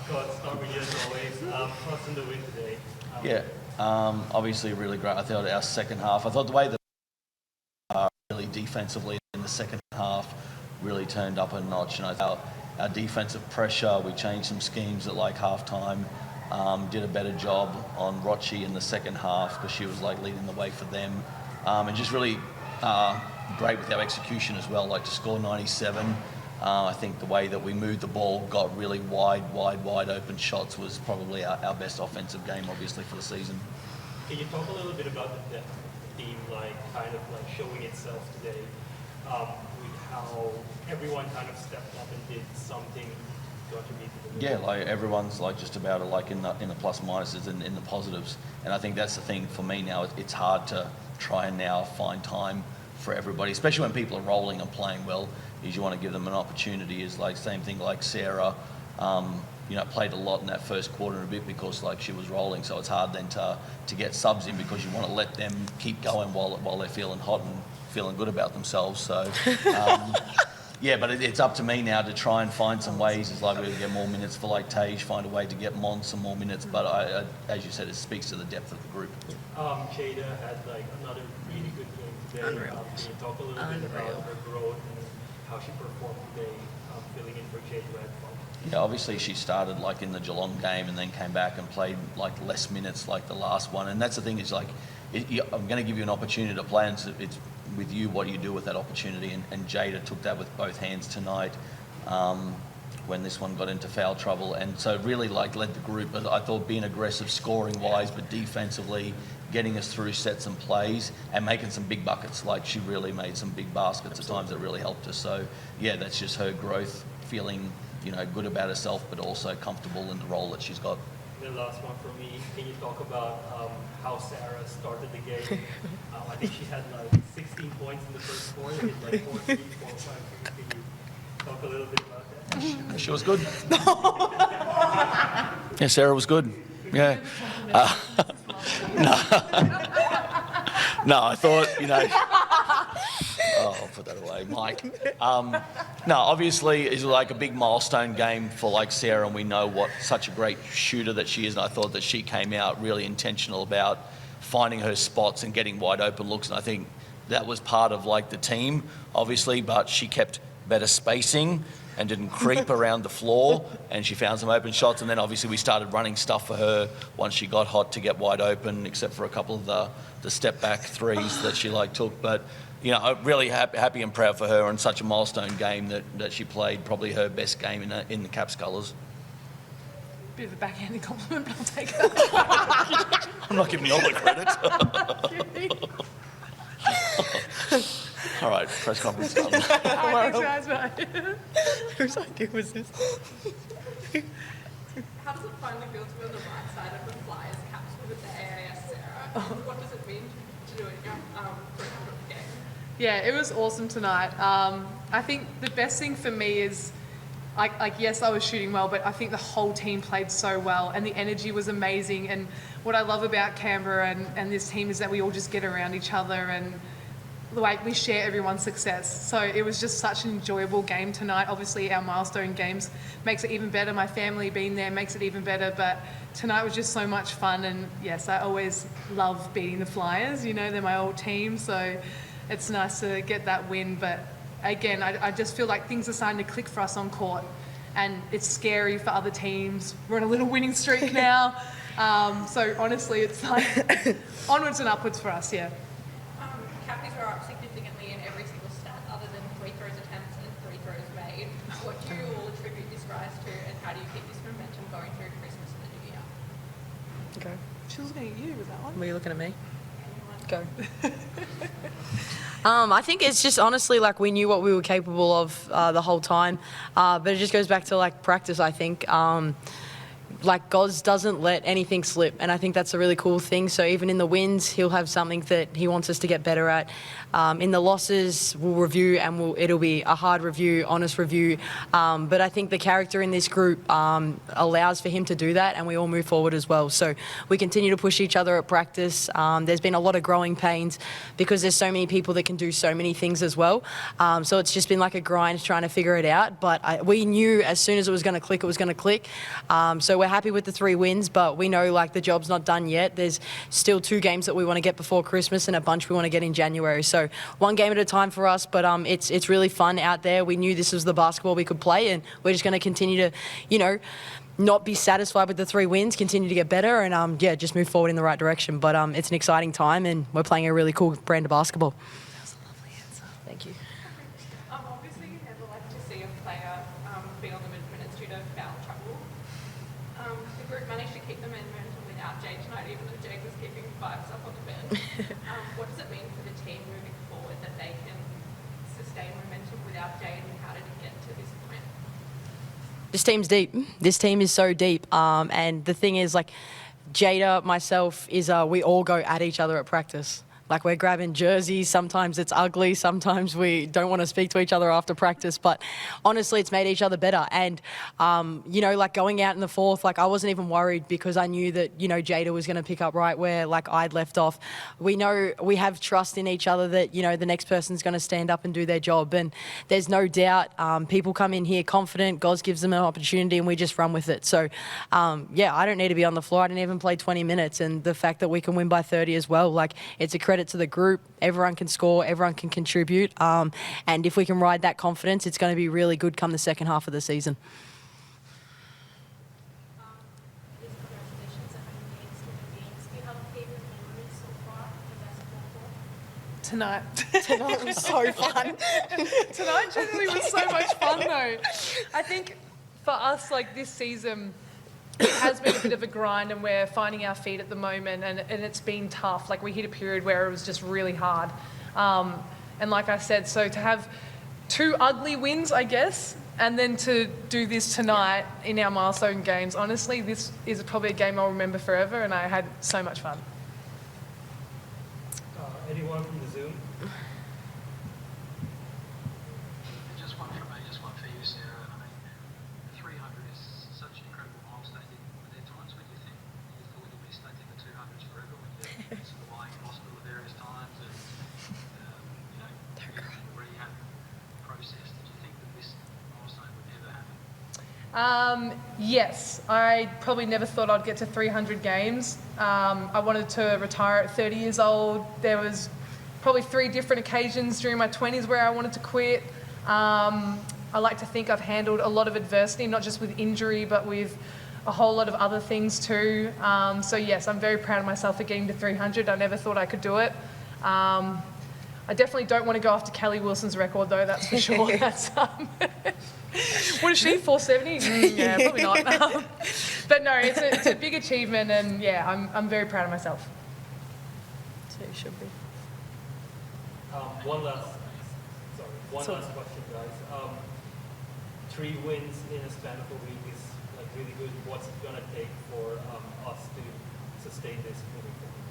Scott, start with you as always. Thoughts on the win today? Yeah, obviously really great. I thought our second half, I thought the way that really defensively in the second half really turned up a notch. And I thought our defensive pressure, we changed some schemes at like halftime, did a better job on Rochi in the second half because she was like leading the way for them. And just really great with our execution as well, like to score 97. I think the way that we moved the ball, got really wide open shots was probably our best offensive game, obviously, for the season. Can you talk a little bit about the depth of the team, like kind of like showing itself today, with how everyone kind of stepped up and did something to contribute to the win? Yeah, like everyone's like just about like in the plus minuses and in the positives, and I think that's the thing for me now. It's hard to try and now find time for everybody, especially when people are rolling and playing well. Is you want to give them an opportunity. Is like same thing like Sarah, played a lot in that first quarter and a bit because like she was rolling. So it's hard then to get subs in because you want to let them keep going while they're feeling hot and feeling good about themselves. So yeah, but it's up to me now to try and find some ways. It's like we get more minutes for like Tage, find a way to get Mon some more minutes. But I, as you said, it speaks to the depth of the group. Jada had like another really good game today. Unreal. Can you talk a little bit about her growth and how she performed today, filling in for Jade Redfall? Yeah, obviously she started like in the Geelong game and then came back and played like less minutes like the last one. And that's the thing is like, I'm going to give you an opportunity to play, and it's with you what you do with that opportunity. And Jada took that with both hands tonight when this one got into foul trouble. And so really like led the group. But I thought being aggressive scoring wise, but defensively getting us through sets and plays and making some big buckets. Like she really made some big baskets at times that really helped us. So yeah, that's just her growth, feeling good about herself, but also comfortable in the role that she's got. The last one for me, can you talk about how Sarah started the game? I think she had like 16 points in the first quarter, hit like 4 3, 4 5. Can you talk a little bit about that? She was good. Yeah, Sarah was good. Yeah. No, I thought, I'll put that away, Mike. No, obviously it's like a big milestone game for like Sarah, and we know what such a great shooter that she is. And I thought that she came out really intentional about finding her spots and getting wide open looks. And I think that was part of like the team, obviously, but she kept better spacing and didn't creep around the floor, and she found some open shots. And then obviously we started running stuff for her once she got hot to get wide open, except for a couple of the step back threes that she took. But I'm really happy and proud for her on such a milestone game that she played probably her best game in the Caps colours. Bit of a backhanded compliment, but I'll take that. I'm not giving you all the credit. All right, press conference done. Thanks, guys. Bye. Whose idea was this? How does it finally feel to be on the right side of the Flyers caps with the AIS, Sarah? What does it mean to do it for a game? Yeah, it was awesome tonight. I think the best thing for me is, yes, I was shooting well, but I think the whole team played so well and the energy was amazing. And what I love about Canberra and this team is that we all just get around each other and like we share everyone's success. So it was just such an enjoyable game tonight. Obviously our milestone games makes it even better. My family being there makes it even better, but tonight was just so much fun. And yes, I always love beating the Flyers, they're my old team, so it's nice to get that win. But again, I just feel like things are starting to click for us on court, and it's scary for other teams. We're on a little winning streak now. So honestly, it's like onwards and upwards for us, yeah. Cappies are up significantly in every single stat other than free throws attempts and free throws made. What do you all attribute this rise to, and how do you keep this momentum going through Christmas and the New Year? Go. She was looking at you with that one. Were you looking at me? Go. I think it's just honestly like we knew what we were capable of the whole time, but it just goes back to like practice. I think like Goz doesn't let anything slip, and I think that's a really cool thing. So even in the wins, he'll have something that he wants us to get better at. In the losses, we'll review, and it'll be a hard review, honest review. But I think the character in this group allows for him to do that, and we all move forward as well. So we continue to push each other at practice. There's been a lot of growing pains because there's so many people that can do so many things as well. So it's just been like a grind trying to figure it out. But we knew as soon as it was going to click, it was going to click. So we're happy with the 3 wins, but we know like the job's not done yet. There's still 2 games that we want to get before Christmas and a bunch we want to get in January. So one game at a time for us, but it's really fun out there. We knew this was the basketball we could play, and we're just going to continue to, not be satisfied with the 3 wins, continue to get better, and just move forward in the right direction. But it's an exciting time, and we're playing a really cool brand of basketball. That's a lovely answer. Thank you. Obviously, you never like to see a player be on the minutes due to foul trouble. The group managed to keep the momentum without Jade tonight, even though Jade was keeping vibes up on the bench. What does it mean for the team moving forward that they can sustain momentum without Jade, and how did it get to this point? This team's deep. This team is so deep. And the thing is, like, Jada, myself, we all go at each other at practice. Like, we're grabbing jerseys. Sometimes it's ugly. Sometimes we don't want to speak to each other after practice. But honestly, it's made each other better. And, like going out in the fourth, like I wasn't even worried because I knew that, Jada was going to pick up right where like I'd left off. We know we have trust in each other that, the next person's going to stand up and do their job. And there's no doubt people come in here confident. Goz gives them an opportunity and we just run with it. So, I don't need to be on the floor. I didn't even play 20 minutes. And the fact that we can win by 30 as well, like it's a credit to the group. Everyone can score, everyone can contribute, and if we can ride that confidence, it's going to be really good come the second half of the season. Congratulations on games. Do you have a favorite memory so far for basketball? Tonight was so fun. Tonight generally was so much fun though. I think for us, like this season, it has been a bit of a grind and we're finding our feet at the moment, and it's been tough. Like we hit a period where it was just really hard. And like I said, so to have 2 ugly wins, I guess, and then to do this tonight in our milestone games, honestly, this is probably a game I'll remember forever, and I had so much fun. Anyone from the Zoom? Just one for me, just one for you, Sarah. I mean, 300 is such an incredible milestone. Were there times when you think you thought you'd be stuck in the 200s forever, when you're sort of lying in hospital at various times and, you rehab process? Did you think that this milestone would never happen? Yes, I probably never thought I'd get to 300 games. I wanted to retire at 30 years old. There was probably 3 different occasions during my 20s where I wanted to quit. I like to think I've handled a lot of adversity, not just with injury, but with a whole lot of other things too. So yes, I'm very proud of myself for getting to 300. I never thought I could do it. I definitely don't want to go after Kelly Wilson's record though, that's for sure. That's, what is she, 470? Yeah, probably not. But no, it's a big achievement, and yeah, I'm very proud of myself. So you should be. One last question, guys. 3 wins in a span of a week is like really good. What's it gonna take for us to sustain this moving forward?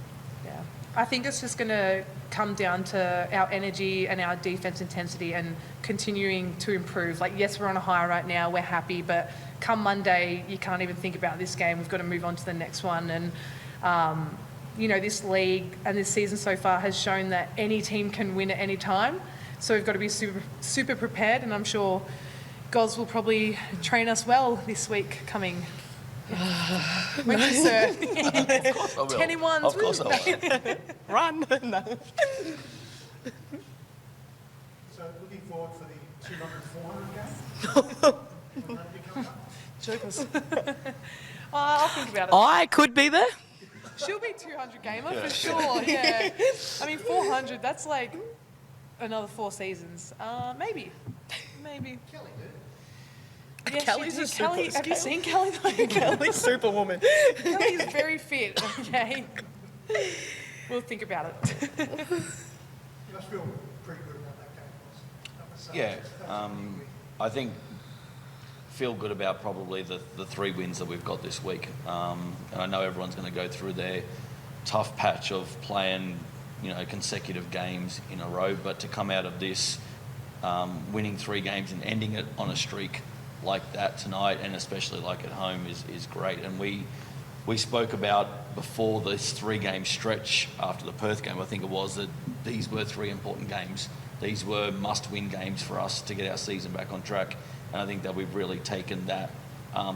Yeah, I think it's just going to come down to our energy and our defense intensity and continuing to improve. Like, yes, we're on a high right now, we're happy, but come Monday, you can't even think about this game. We've got to move on to the next one. And, this league and this season so far has shown that any team can win at any time. So we've got to be super, super prepared, and I'm sure Goz will probably train us well this week coming. Won't you, sir? Of course I will. 10 1s. Of course I will. Run. No. So looking forward for the 200, 400 game? Jokers. I'll think about it. I could be there. She'll be 200 gamer for sure. Yeah. I mean, 400. That's like another 4 seasons. Maybe. Kelly, dude. Yes, Kelly's you a do. Kelly, super- have you seen Kelly though? Kelly's superwoman. Kelly's very fit. Okay. We'll think about it. You must feel pretty good about that game, Ross. That was, Yeah, that was a big win. I think feel good about probably the 3 wins that we've got this week. And I know everyone's going to go through their tough patch of playing, consecutive games in a row, but to come out of this winning 3 games and ending it on a streak like that tonight, and especially like at home, is great. And we spoke about before this 3-game stretch after the Perth game, I think it was, that these were 3 important games. These were must-win games for us to get our season back on track. And I think that we've really taken that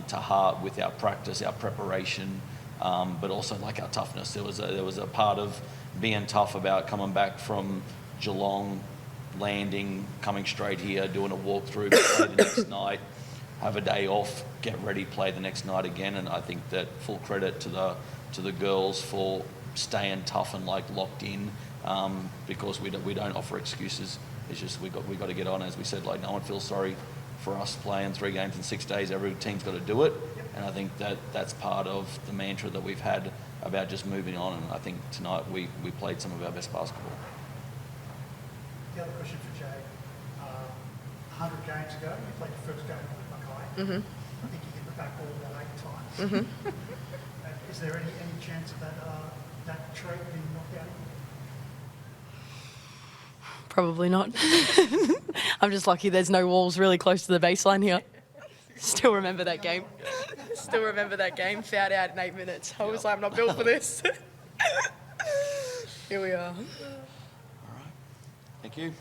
to heart with our practice, our preparation, but also like our toughness. There was a part of being tough about coming back from Geelong, landing, coming straight here, doing a walkthrough, play the next night, have a day off, get ready, play the next night again. And I think that full credit to the girls for staying tough and like locked in, because we don't offer excuses. It's just we got to get on. As we said, like, no one feels sorry for us playing 3 games in 6 days. Every team's got to do it, and I think that's part of the mantra that we've had about just moving on. And I think tonight we played some of our best basketball. The other question for Jay, 100 games ago, you played the first game with Mackay. Mm-hmm. I think you hit the back ball about 8 times. Mm-hmm. Is there any chance of that trait being knocked out? Probably not. I'm just lucky there's no walls really close to the baseline here. Still remember that game. Still remember that game. Fouled out in 8 minutes. I was like, I'm not built for this. Here we are. All right. Thank you.